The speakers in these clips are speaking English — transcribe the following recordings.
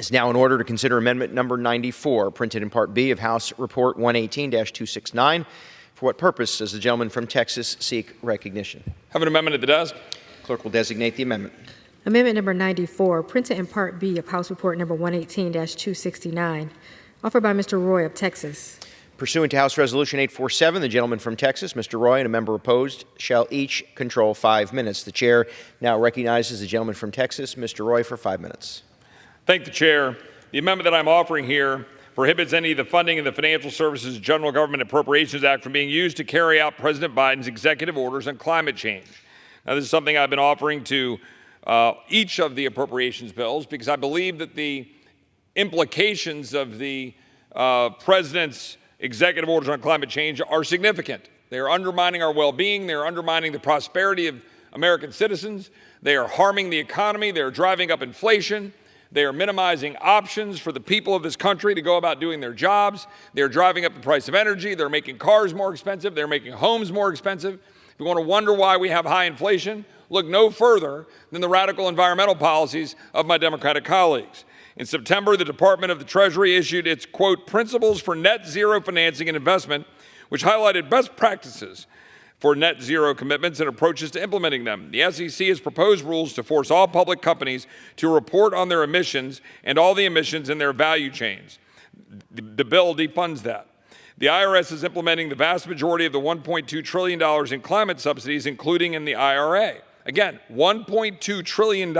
It's now in order to consider amendment number 94, printed in Part B of House Report 118-269. For what purpose does the gentleman from Texas seek recognition? Have an amendment at the desk. Clerk will designate the amendment. Amendment number 94, printed in Part B of House Report number 118-269, offered by Mr. Roy of Texas. Pursuant to House Resolution 847, the gentleman from Texas, Mr. Roy, and a member opposed shall each control 5 minutes. The chair now recognizes the gentleman from Texas, Mr. Roy, for 5 minutes. Thank the chair. The amendment that I'm offering here prohibits any of the funding of the Financial Services General Government Appropriations Act from being used to carry out President Biden's executive orders on climate change. Now, this is something I've been offering to each of the appropriations bills because I believe that the implications of the president's executive orders on climate change are significant. They are undermining our well-being. They are undermining the prosperity of American citizens. They are harming the economy. They are driving up inflation. They are minimizing options for the people of this country to go about doing their jobs. They're driving up the price of energy. They're making cars more expensive. They're making homes more expensive. If you want to wonder why we have high inflation, look no further than the radical environmental policies of my Democratic colleagues. In September, the Department of the Treasury issued its, quote, Principles for Net Zero Financing and Investment, which highlighted best practices for net zero commitments and approaches to implementing them. The SEC has proposed rules to force all public companies to report on their emissions and all the emissions in their value chains. The bill defunds that. The IRS is implementing the vast majority of the $1.2 trillion in climate subsidies, including in the IRA. Again, $1.2 trillion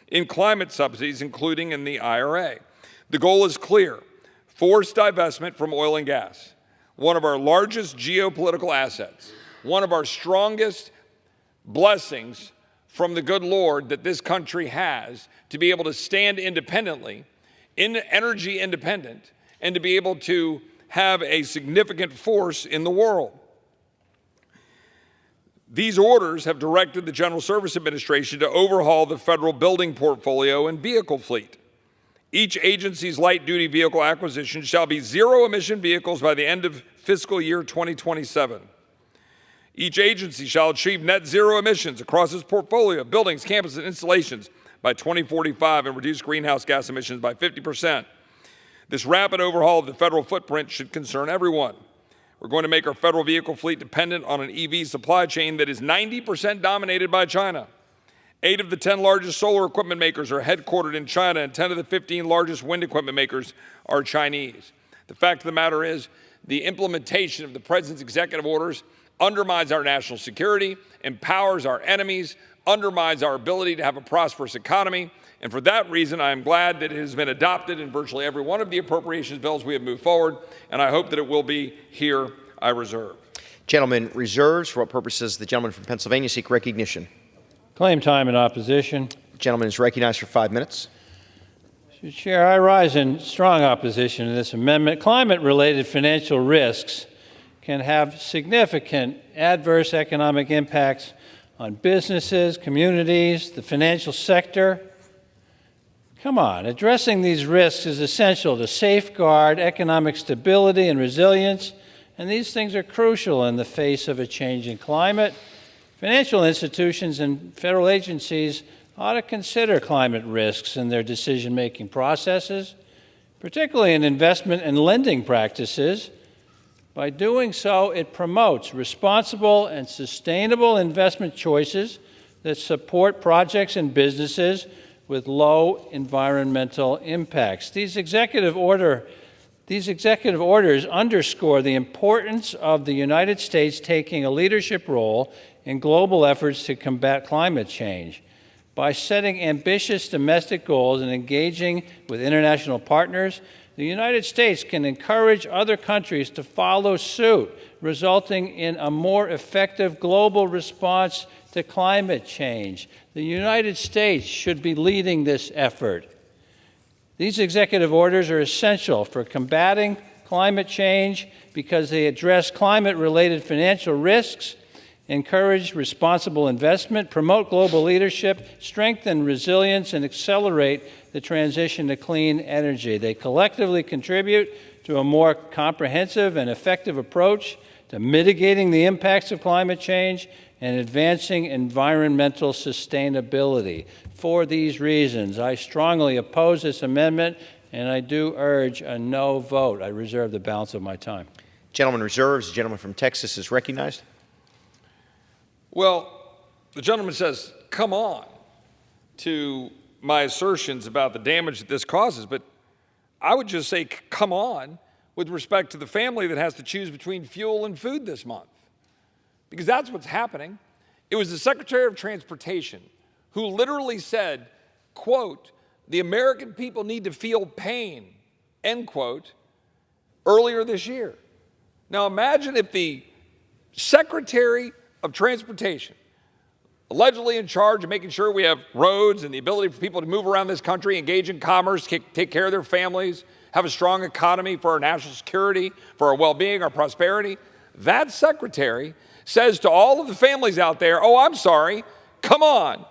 in climate subsidies, including in the IRA. The goal is clear: forced divestment from oil and gas, one of our largest geopolitical assets, one of our strongest blessings from the good Lord that this country has to be able to stand independently, energy independent, and to be able to have a significant force in the world. These orders have directed the General Services Administration to overhaul the federal building portfolio and vehicle fleet. Each agency's light-duty vehicle acquisition shall be zero-emission vehicles by the end of fiscal year 2027. Each agency shall achieve net zero emissions across its portfolio of buildings, campuses, and installations by 2045 and reduce greenhouse gas emissions by 50%. This rapid overhaul of the federal footprint should concern everyone. We're going to make our federal vehicle fleet dependent on an EV supply chain that is 90% dominated by China. 8 of the 10 largest solar equipment makers are headquartered in China, and 10 of the 15 largest wind equipment makers are Chinese. The fact of the matter is, the implementation of the president's executive orders undermines our national security, empowers our enemies, undermines our ability to have a prosperous economy. And for that reason, I am glad that it has been adopted in virtually every one of the appropriations bills we have moved forward, and I hope that it will be here. I reserve. Gentleman reserves. For what purpose does the gentleman from Pennsylvania seek recognition? Claim time in opposition. The gentleman is recognized for 5 minutes. Mr. Chair, I rise in strong opposition to this amendment. Climate-related financial risks can have significant adverse economic impacts on businesses, communities, the financial sector. Come on, addressing these risks is essential to safeguard economic stability and resilience, and these things are crucial in the face of a changing climate. Financial institutions and federal agencies ought to consider climate risks in their decision-making processes, particularly in investment and lending practices. By doing so, it promotes responsible and sustainable investment choices that support projects and businesses with low environmental impacts. These executive orders underscore the importance of the United States taking a leadership role in global efforts to combat climate change. By setting ambitious domestic goals and engaging with international partners, the United States can encourage other countries to follow suit, resulting in a more effective global response to climate change. The United States should be leading this effort. These executive orders are essential for combating climate change because they address climate-related financial risks, encourage responsible investment, promote global leadership, strengthen resilience, and accelerate the transition to clean energy. They collectively contribute to a more comprehensive and effective approach to mitigating the impacts of climate change and advancing environmental sustainability. For these reasons, I strongly oppose this amendment, and I do urge a no vote. I reserve the balance of my time. Gentleman reserves. The gentleman from Texas is recognized. Well, the gentleman says, come on, to my assertions about the damage that this causes, but I would just say, come on, with respect to the family that has to choose between fuel and food this month. Because that's what's happening. It was the Secretary of Transportation who literally said, quote, the American people need to feel pain, end quote, earlier this year. Now imagine if the Secretary of Transportation, allegedly in charge of making sure we have roads and the ability for people to move around this country, engage in commerce, take care of their families, have a strong economy for our national security, for our well-being, our prosperity. That secretary says to all of the families out there, oh, I'm sorry, come on.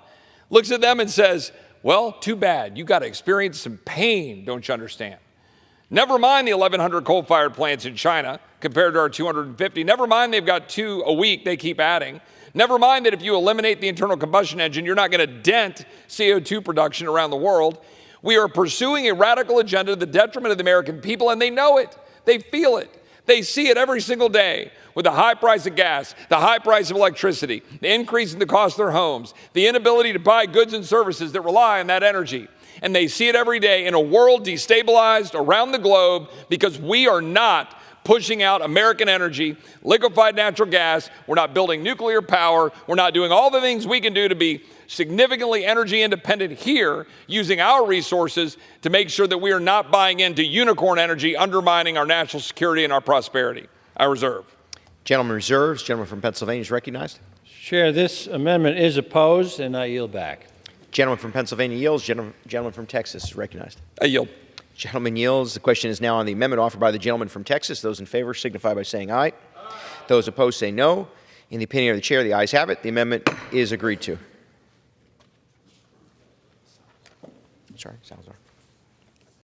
Looks at them and says, well, too bad. You got to experience some pain, don't you understand? Never mind the 1,100 coal-fired plants in China compared to our 250. Never mind they've got 2 a week they keep adding. Never mind that if you eliminate the internal combustion engine, you're not going to dent CO2 production around the world. We are pursuing a radical agenda to the detriment of the American people, and they know it. They feel it. They see it every single day with the high price of gas, the high price of electricity, the increase in the cost of their homes, the inability to buy goods and services that rely on that energy. And they see it every day in a world destabilized around the globe because we are not pushing out American energy, liquefied natural gas. We're not building nuclear power. We're not doing all the things we can do to be significantly energy independent here, using our resources to make sure that we are not buying into unicorn energy, undermining our national security and our prosperity. I reserve. Gentleman reserves. Gentleman from Pennsylvania is recognized. Chair, this amendment is opposed, and I yield back. Gentleman from Pennsylvania yields. Gentleman from Texas is recognized. I yield. Gentleman yields. The question is now on the amendment offered by the gentleman from Texas. Those in favor signify by saying aye. Those opposed say no. In the opinion of the chair, the ayes have it. The amendment is agreed to. Sorry, Salazar.